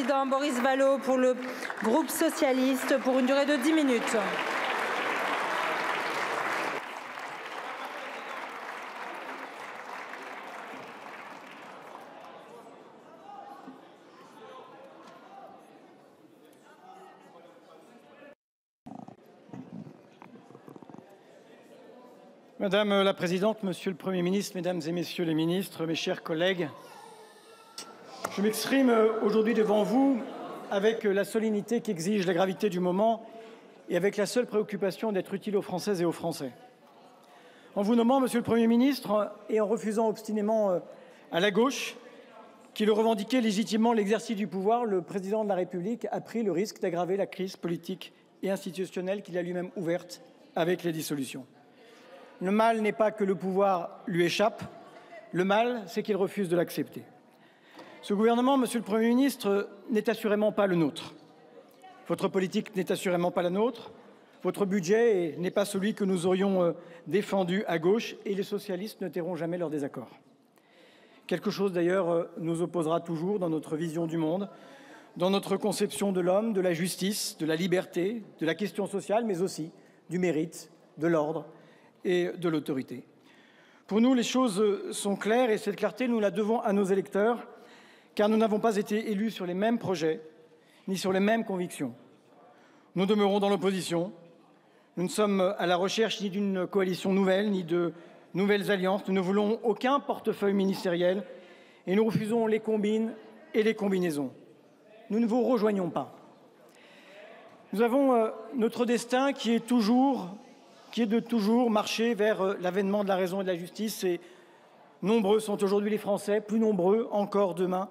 président Boris Vallaud pour le groupe socialiste pour une durée de 10 minutes. Madame la Présidente, Monsieur le Premier ministre, Mesdames et Messieurs les ministres, mes chers collègues, je m'exprime aujourd'hui devant vous avec la solennité qu'exige la gravité du moment et avec la seule préoccupation d'être utile aux Françaises et aux Français. En vous nommant Monsieur le Premier ministre et en refusant obstinément à la gauche, qui le revendiquait légitimement l'exercice du pouvoir, le Président de la République a pris le risque d'aggraver la crise politique et institutionnelle qu'il a lui-même ouverte avec les dissolutions. Le mal n'est pas que le pouvoir lui échappe, le mal, c'est qu'il refuse de l'accepter. Ce gouvernement, Monsieur le Premier ministre, n'est assurément pas le nôtre. Votre politique n'est assurément pas la nôtre. Votre budget n'est pas celui que nous aurions défendu à gauche et les socialistes ne tairont jamais leur désaccord. Quelque chose d'ailleurs nous opposera toujours dans notre vision du monde, dans notre conception de l'homme, de la justice, de la liberté, de la question sociale, mais aussi du mérite, de l'ordre et de l'autorité. Pour nous, les choses sont claires et cette clarté, nous la devons à nos électeurs, car nous n'avons pas été élus sur les mêmes projets, ni sur les mêmes convictions. Nous demeurons dans l'opposition. Nous ne sommes à la recherche ni d'une coalition nouvelle, ni de nouvelles alliances. Nous ne voulons aucun portefeuille ministériel et nous refusons les combines et les combinaisons. Nous ne vous rejoignons pas. Nous avons notre destin qui est de toujours marcher vers l'avènement de la raison et de la justice. Et nombreux sont aujourd'hui les Français, plus nombreux encore demain,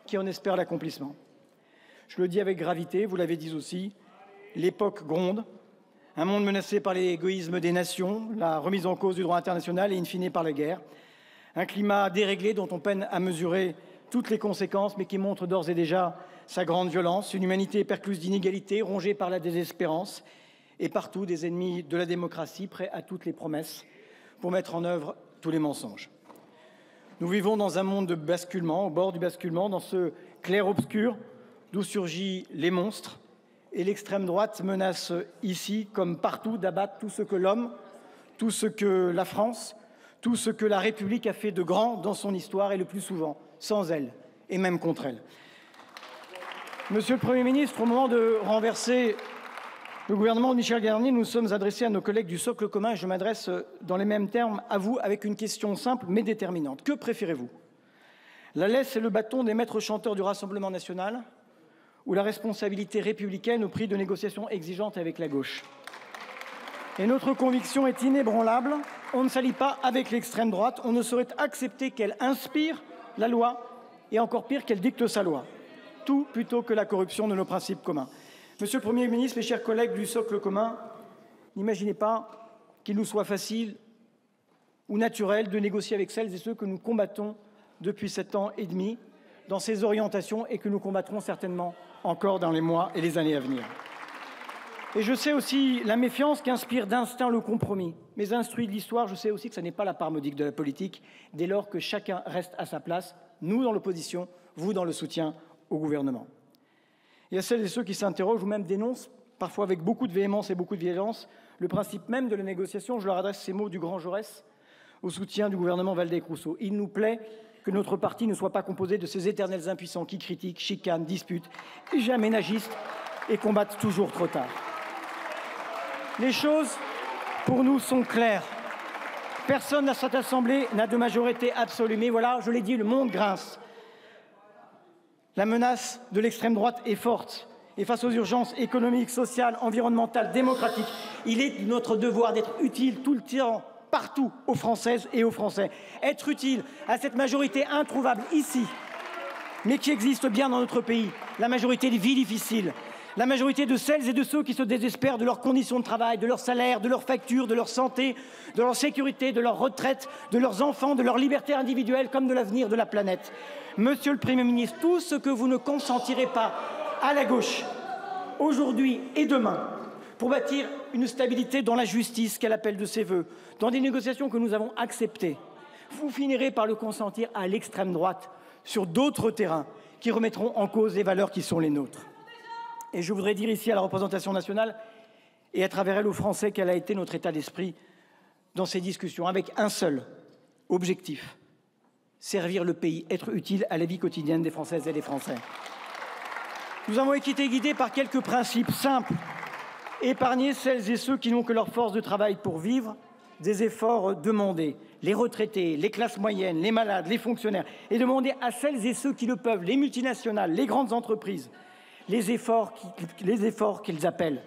qui en espèrent l'accomplissement. Je le dis avec gravité, vous l'avez dit aussi, l'époque gronde, un monde menacé par l'égoïsme des nations, la remise en cause du droit international et in fine par la guerre. Un climat déréglé dont on peine à mesurer toutes les conséquences, mais qui montre d'ores et déjà sa grande violence. Une humanité percluse d'inégalités, rongée par la désespérance. Et partout des ennemis de la démocratie, prêts à toutes les promesses pour mettre en œuvre tous les mensonges. Nous vivons dans un monde de basculement, au bord du basculement, dans ce clair-obscur d'où surgissent les monstres. Et l'extrême droite menace ici, comme partout, d'abattre tout ce que l'homme, tout ce que la France, tout ce que la République a fait de grand dans son histoire et le plus souvent sans elle et même contre elle. Monsieur le Premier ministre, au moment de renverser le gouvernement de Michel Barnier, nous sommes adressés à nos collègues du socle commun et je m'adresse dans les mêmes termes à vous avec une question simple mais déterminante. Que préférez-vous? La laisse et le bâton des maîtres chanteurs du Rassemblement national ou la responsabilité républicaine au prix de négociations exigeantes avec la gauche? Et notre conviction est inébranlable. On ne s'allie pas avec l'extrême droite. On ne saurait accepter qu'elle inspire la loi et encore pire qu'elle dicte sa loi. Tout plutôt que la corruption de nos principes communs. Monsieur le Premier ministre, mes chers collègues du socle commun, n'imaginez pas qu'il nous soit facile ou naturel de négocier avec celles et ceux que nous combattons depuis 7 ans et demi dans ces orientations et que nous combattrons certainement encore dans les mois et les années à venir. Et je sais aussi la méfiance qu'inspire d'instinct le compromis. Mais instruit de l'histoire, je sais aussi que ce n'est pas la part modique de la politique, dès lors que chacun reste à sa place, nous dans l'opposition, vous dans le soutien au gouvernement. Et à celles et ceux qui s'interrogent ou même dénoncent, parfois avec beaucoup de véhémence et beaucoup de violence, le principe même de la négociation, je leur adresse ces mots du grand Jaurès au soutien du gouvernement Waldeck-Rousseau. Il nous plaît que notre parti ne soit pas composé de ces éternels impuissants qui critiquent, chicanent, disputent, et jamais n'agissent et combattent toujours trop tard. Les choses, pour nous, sont claires. Personne dans cette Assemblée n'a de majorité absolue. Mais voilà, je l'ai dit, le monde grince. La menace de l'extrême droite est forte. Et face aux urgences économiques, sociales, environnementales, démocratiques, il est de notre devoir d'être utile tout le temps, partout, aux Françaises et aux Français. Être utile à cette majorité introuvable ici, mais qui existe bien dans notre pays. La majorité des vies difficiles. La majorité de celles et de ceux qui se désespèrent de leurs conditions de travail, de leur salaire, de leurs factures, de leur santé, de leur sécurité, de leur retraite, de leurs enfants, de leur liberté individuelle comme de l'avenir de la planète. Monsieur le Premier ministre, tout ce que vous ne consentirez pas à la gauche, aujourd'hui et demain, pour bâtir une stabilité dans la justice qu'elle appelle de ses voeux, dans des négociations que nous avons acceptées, vous finirez par le consentir à l'extrême droite, sur d'autres terrains, qui remettront en cause les valeurs qui sont les nôtres. Et je voudrais dire ici à la représentation nationale et à travers elle aux Français quel a été notre état d'esprit dans ces discussions, avec un seul objectif: servir le pays, être utile à la vie quotidienne des Françaises et des Français. Nous avons été guidés par quelques principes simples: épargner celles et ceux qui n'ont que leur force de travail pour vivre, des efforts demandés, les retraités, les classes moyennes, les malades, les fonctionnaires, et demander à celles et ceux qui le peuvent, les multinationales, les grandes entreprises, les efforts qu'ils appellent.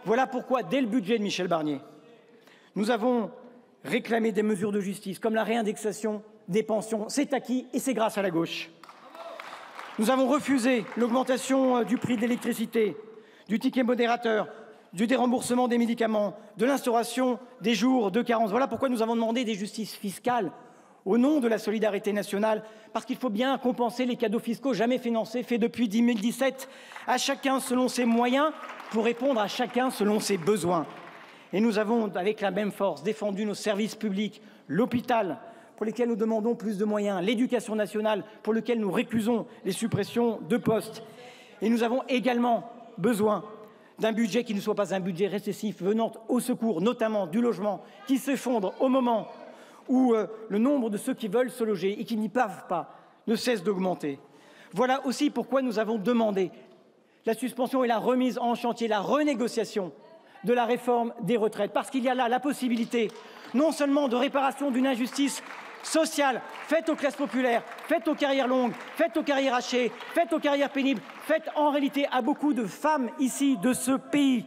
Voilà pourquoi, dès le budget de Michel Barnier, nous avons réclamé des mesures de justice, comme la réindexation des pensions. C'est acquis et c'est grâce à la gauche. Nous avons refusé l'augmentation du prix de l'électricité, du ticket modérateur, du déremboursement des médicaments, de l'instauration des jours de carence. Voilà pourquoi nous avons demandé des justices fiscales au nom de la solidarité nationale, parce qu'il faut bien compenser les cadeaux fiscaux jamais financés, faits depuis 2017, à chacun selon ses moyens, pour répondre à chacun selon ses besoins. Et nous avons, avec la même force, défendu nos services publics, l'hôpital, pour lesquels nous demandons plus de moyens, l'éducation nationale, pour lequel nous récusons les suppressions de postes. Et nous avons également besoin d'un budget qui ne soit pas un budget récessif, venant au secours, notamment du logement, qui s'effondre au moment où le nombre de ceux qui veulent se loger et qui n'y peuvent pas ne cesse d'augmenter. Voilà aussi pourquoi nous avons demandé la suspension et la remise en chantier, la renégociation de la réforme des retraites, parce qu'il y a là la possibilité non seulement de réparation d'une injustice sociale faite aux classes populaires, faite aux carrières longues, faite aux carrières hachées, faite aux carrières pénibles, faite en réalité à beaucoup de femmes ici de ce pays.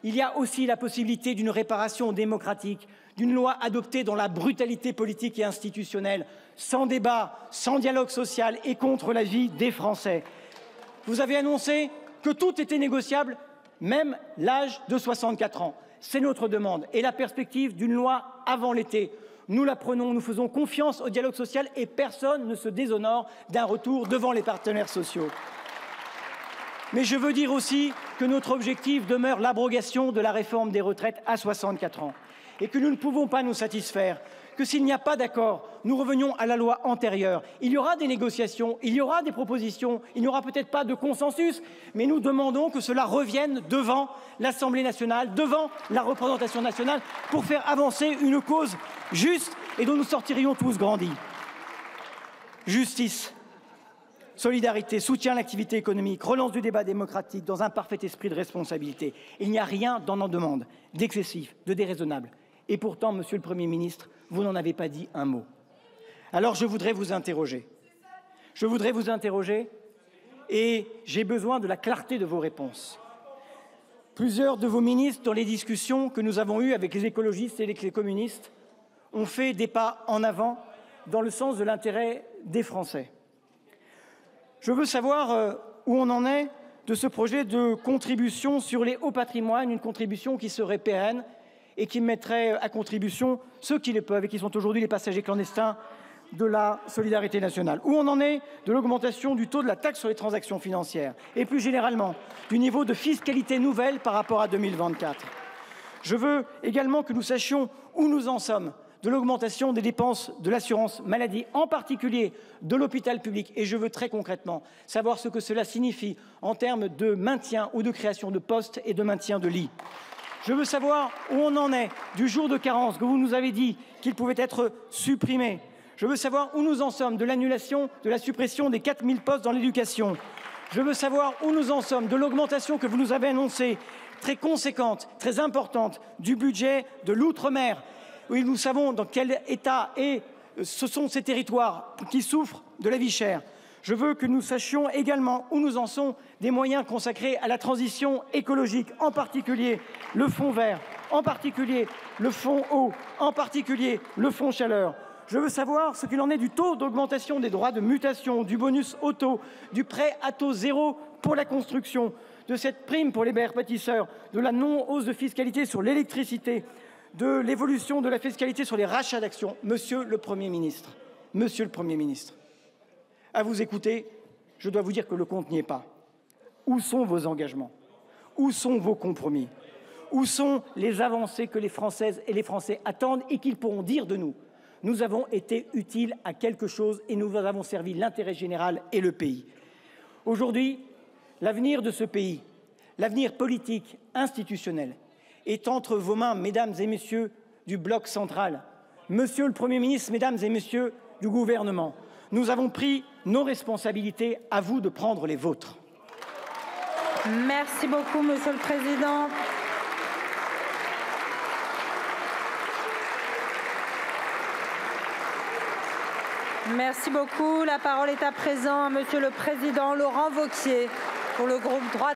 Il y a aussi la possibilité d'une réparation démocratique, d'une loi adoptée dans la brutalité politique et institutionnelle, sans débat, sans dialogue social et contre la vie des Français. Vous avez annoncé que tout était négociable, même l'âge de 64 ans. C'est notre demande et la perspective d'une loi avant l'été. Nous la prenons, nous faisons confiance au dialogue social et personne ne se déshonore d'un retour devant les partenaires sociaux. Mais je veux dire aussi que notre objectif demeure l'abrogation de la réforme des retraites à 64 ans et que nous ne pouvons pas nous satisfaire que s'il n'y a pas d'accord, nous revenions à la loi antérieure. Il y aura des négociations, il y aura des propositions, il n'y aura peut-être pas de consensus, mais nous demandons que cela revienne devant l'Assemblée nationale, devant la représentation nationale, pour faire avancer une cause juste et dont nous sortirions tous grandis. Justice, solidarité, soutien à l'activité économique, relance du débat démocratique dans un parfait esprit de responsabilité. Il n'y a rien dans nos demandes d'excessif, de déraisonnable. Et pourtant, Monsieur le Premier ministre, vous n'en avez pas dit un mot. Alors je voudrais vous interroger. Et j'ai besoin de la clarté de vos réponses. Plusieurs de vos ministres, dans les discussions que nous avons eues avec les écologistes et les communistes, ont fait des pas en avant dans le sens de l'intérêt des Français. Je veux savoir où on en est de ce projet de contribution sur les hauts patrimoines, une contribution qui serait pérenne et qui mettrait à contribution ceux qui le peuvent et qui sont aujourd'hui les passagers clandestins de la solidarité nationale. Où on en est de l'augmentation du taux de la taxe sur les transactions financières et plus généralement du niveau de fiscalité nouvelle par rapport à 2024. Je veux également que nous sachions où nous en sommes de l'augmentation des dépenses de l'assurance maladie, en particulier de l'hôpital public. Et je veux très concrètement savoir ce que cela signifie en termes de maintien ou de création de postes et de maintien de lits. Je veux savoir où on en est du jour de carence que vous nous avez dit qu'il pouvait être supprimé. Je veux savoir où nous en sommes de l'annulation de la suppression des 4000 postes dans l'éducation. Je veux savoir où nous en sommes de l'augmentation que vous nous avez annoncée, très conséquente, très importante, du budget de l'outre-mer. Oui, nous savons dans quel état ce sont ces territoires qui souffrent de la vie chère. Je veux que nous sachions également où nous en sommes des moyens consacrés à la transition écologique, en particulier le fonds vert, en particulier le fonds eau, en particulier le fonds chaleur. Je veux savoir ce qu'il en est du taux d'augmentation des droits de mutation, du bonus auto, du prêt à taux zéro pour la construction, de cette prime pour les bailleurs bâtisseurs, de la non-hausse de fiscalité sur l'électricité, de l'évolution de la fiscalité sur les rachats d'actions. Monsieur le Premier ministre, à vous écouter, je dois vous dire que le compte n'y est pas. Où sont vos engagements? Où sont vos compromis? Où sont les avancées que les Françaises et les Français attendent et qu'ils pourront dire de nous? Nous avons été utiles à quelque chose et nous avons servi l'intérêt général et le pays. Aujourd'hui, l'avenir de ce pays, l'avenir politique, institutionnel, est entre vos mains, mesdames et messieurs du bloc central. Monsieur le Premier ministre, mesdames et messieurs du gouvernement, nous avons pris nos responsabilités, à vous de prendre les vôtres. Merci beaucoup, Monsieur le Président. Merci beaucoup. La parole est à présent à Monsieur le Président Laurent Wauquiez pour le groupe droite.